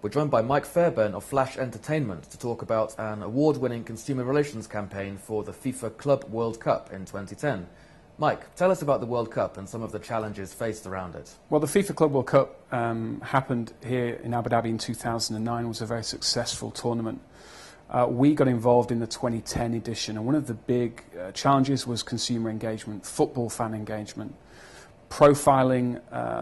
We're joined by Mike Fairburn of Flash Entertainment to talk about an award-winning consumer relations campaign for the FIFA Club World Cup in 2010. Mike, tell us about the World Cup and some of the challenges faced around it. Well, the FIFA Club World Cup happened here in Abu Dhabi in 2009. It was a very successful tournament. We got involved in the 2010 edition, and one of the big challenges was consumer engagement, football fan engagement, profiling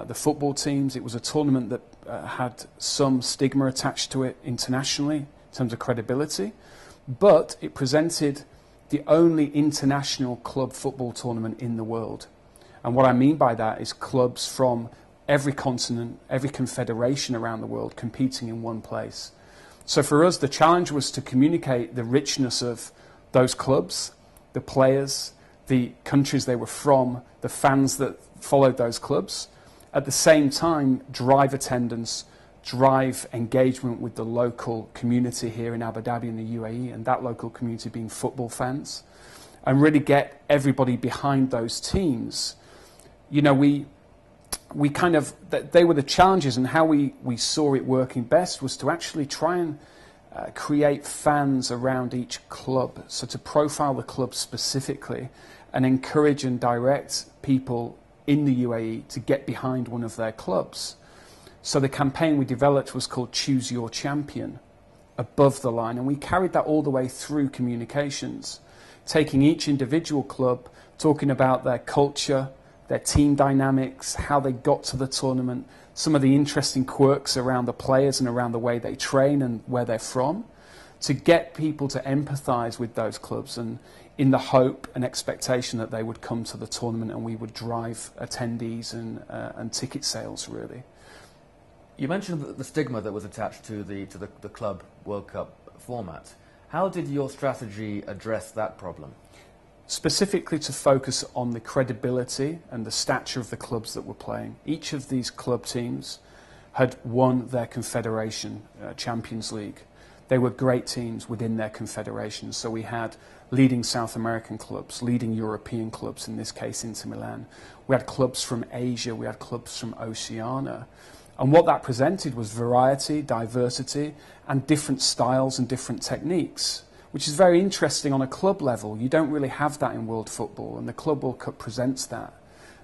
the football teams. It was a tournament that had some stigma attached to it internationally in terms of credibility, but it presented the only international club football tournament in the world. And what I mean by that is clubs from every continent, every confederation around the world competing in one place. So for us, the challenge was to communicate the richness of those clubs, the players, the countries they were from, the fans that followed those clubs. At the same time, drive attendance, drive engagement with the local community here in Abu Dhabi in the UAE, and that local community being football fans, and really get everybody behind those teams. You know, we kind of, they were the challenges, and how we saw it working best was to actually try and create fans around each club, so to profile the club specifically and encourage and direct people in the UAE to get behind one of their clubs. So the campaign we developed was called Choose Your Champion, above the line, and we carried that all the way through communications, taking each individual club, talking about their culture, their team dynamics, how they got to the tournament, some of the interesting quirks around the players and around the way they train and where they're from, to get people to empathise with those clubs, and in the hope and expectation that they would come to the tournament and we would drive attendees and ticket sales, really. You mentioned the stigma that was attached to the Club World Cup format. How did your strategy address that problem? Specifically to focus on the credibility and the stature of the clubs that were playing. Each of these club teams had won their confederation Champions League. They were great teams within their confederation. So we had leading South American clubs, leading European clubs, in this case Inter Milan. We had clubs from Asia, we had clubs from Oceania. And what that presented was variety, diversity, and different styles and different techniques, which is very interesting on a club level. You don't really have that in world football, and the Club World Cup presents that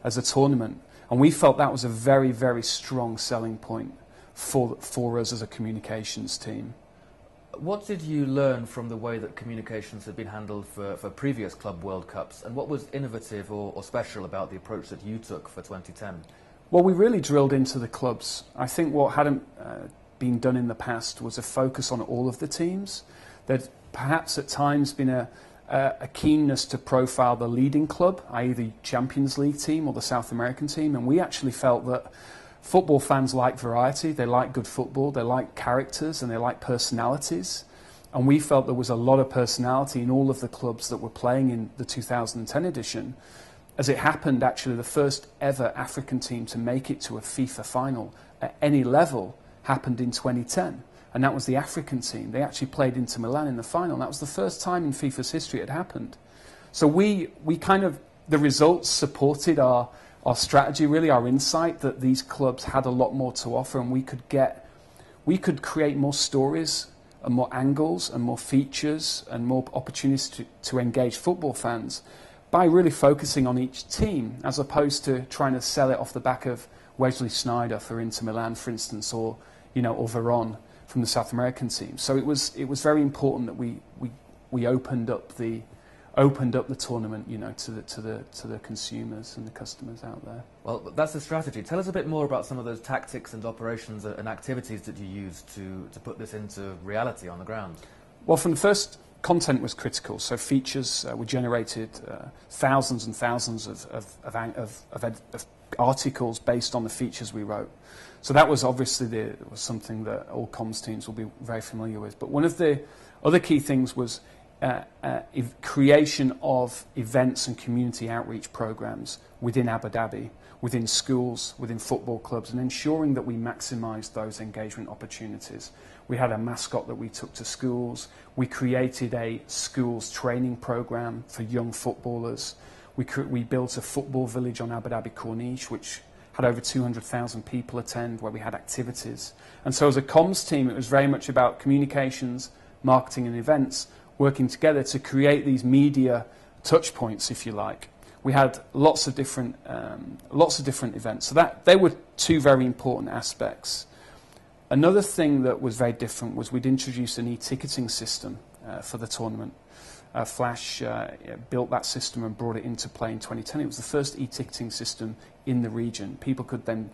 as a tournament. And we felt that was a very, very strong selling point for us as a communications team. What did you learn from the way that communications had been handled for previous Club World Cups, and what was innovative or special about the approach that you took for 2010? Well, we really drilled into the clubs. I think what hadn't been done in the past was a focus on all of the teams. There'd perhaps at times been a keenness to profile the leading club, i.e. the Champions League team or the South American team, and we actually felt that football fans like variety, they like good football, they like characters, and they like personalities. And we felt there was a lot of personality in all of the clubs that were playing in the 2010 edition. As it happened, actually, the first ever African team to make it to a FIFA final at any level happened in 2010. And that was the African team. They actually played Inter Milan in the final. And that was the first time in FIFA's history it had happened. So we kind of, the results supported our strategy, really, our insight that these clubs had a lot more to offer, and we could create more stories and more angles and more features and more opportunities to engage football fans by really focusing on each team, as opposed to trying to sell it off the back of Wesley Sneijder for Inter Milan, for instance, or Veron from the South American team. So it was very important that we opened up the tournament, to the consumers and the customers out there. Well, that's the strategy. Tell us a bit more about some of those tactics and operations and activities that you used to put this into reality on the ground. Well, from the first, content was critical. So features were generated, thousands and thousands of articles based on the features we wrote. So that was obviously was something that all comms teams will be very familiar with. But one of the other key things was creation of events and community outreach programs within Abu Dhabi, within schools, within football clubs, and ensuring that we maximised those engagement opportunities. We had a mascot that we took to schools. We created a schools training program for young footballers. We built a football village on Abu Dhabi Corniche, which had over 200,000 people attend, where we had activities. And so as a comms team, it was very much about communications, marketing and events, working together to create these media touch points, if you like. We had lots of different events. So they were two very important aspects. Another thing that was very different was we'd introduced an e-ticketing system for the tournament. Flash built that system and brought it into play in 2010. It was the first e-ticketing system in the region. People could then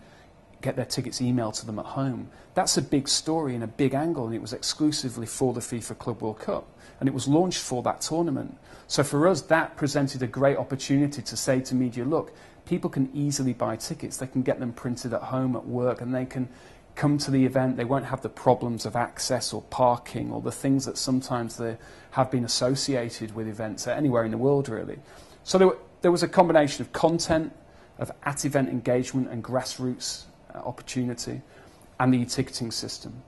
get their tickets emailed to them at home. That's a big story and a big angle, and it was exclusively for the FIFA Club World Cup, and it was launched for that tournament. So for us, that presented a great opportunity to say to media, look, people can easily buy tickets. They can get them printed at home, at work, and they can come to the event. They won't have the problems of access or parking or the things that sometimes they have been associated with events anywhere in the world, really. So there was a combination of content, of at-event engagement and grassroots opportunity, and the e-ticketing system.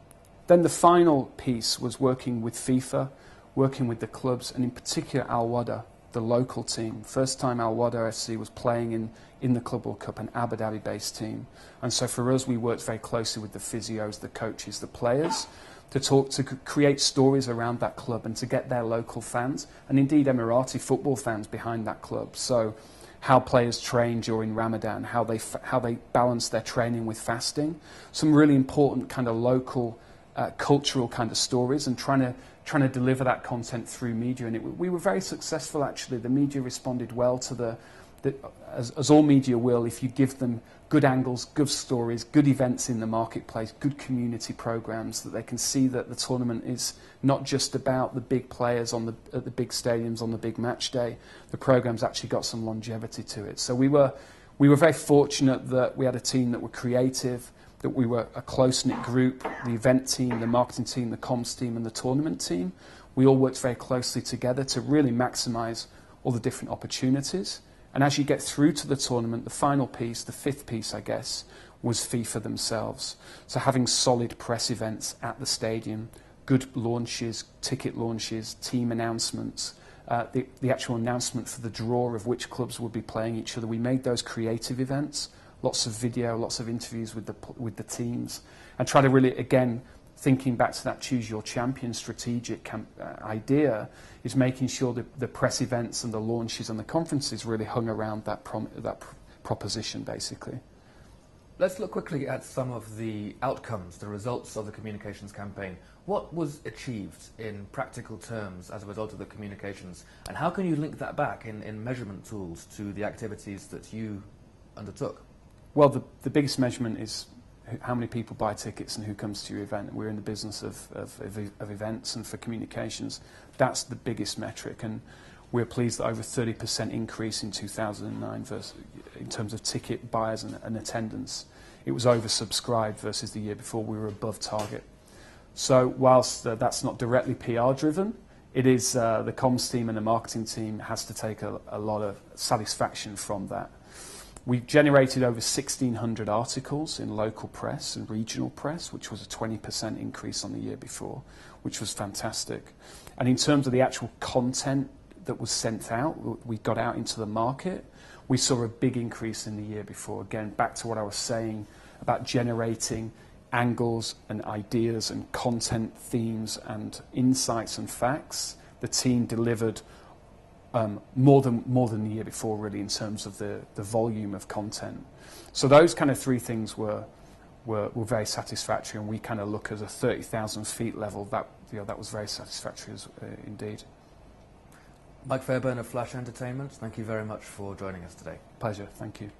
Then the final piece was working with FIFA, working with the clubs, and in particular Al Wada, the local team. First time Al Wada FC was playing in the Club World Cup, an Abu Dhabi-based team. And so for us, we worked very closely with the physios, the coaches, the players, to create stories around that club and to get their local fans, and indeed Emirati football fans, behind that club. So how players train during Ramadan, how they balance their training with fasting, some really important kind of local cultural kind of stories, and trying to deliver that content through media. And we were very successful, actually. The media responded well to as all media will, if you give them good angles, good stories, good events in the marketplace, good community programs, that they can see that the tournament is not just about the big players at the big stadiums on the big match day. The program's actually got some longevity to it. So we were very fortunate that we had a team that were creative, that we were a close-knit group, the event team, the marketing team, the comms team, and the tournament team. We all worked very closely together to really maximise all the different opportunities. And as you get through to the tournament, the final piece, the fifth piece, I guess, was FIFA themselves. So having solid press events at the stadium, good launches, ticket launches, team announcements, the actual announcement for the draw of which clubs would be playing each other. We made those creative events, lots of video, lots of interviews with the teams, and try to really, again, thinking back to that choose your champion strategic idea, is making sure that the press events and the launches and the conferences really hung around that proposition, basically. Let's look quickly at some of the outcomes, the results of the communications campaign. What was achieved in practical terms as a result of the communications, and how can you link that back in measurement tools to the activities that you undertook? Well, the biggest measurement is how many people buy tickets and who comes to your event. We're in the business of events, and for communications, that's the biggest metric. And we're pleased that over 30% increase in 2009 in terms of ticket buyers and attendance. It was oversubscribed versus the year before. We were above target. So whilst that's not directly PR driven, it is the comms team and the marketing team has to take a lot of satisfaction from that. We've generated over 1,600 articles in local press and regional press, which was a 20% increase on the year before, which was fantastic. And in terms of the actual content that was sent out, we got out into the market, we saw a big increase in the year before. Again, back to what I was saying about generating angles and ideas and content themes and insights and facts. The team delivered more than the year before, really, in terms of the volume of content. So those kind of three things were very satisfactory, and we kind of look at a 30,000 feet level. That was very satisfactory indeed. Mike Fairburn of Flash Entertainment, thank you very much for joining us today. Pleasure, thank you.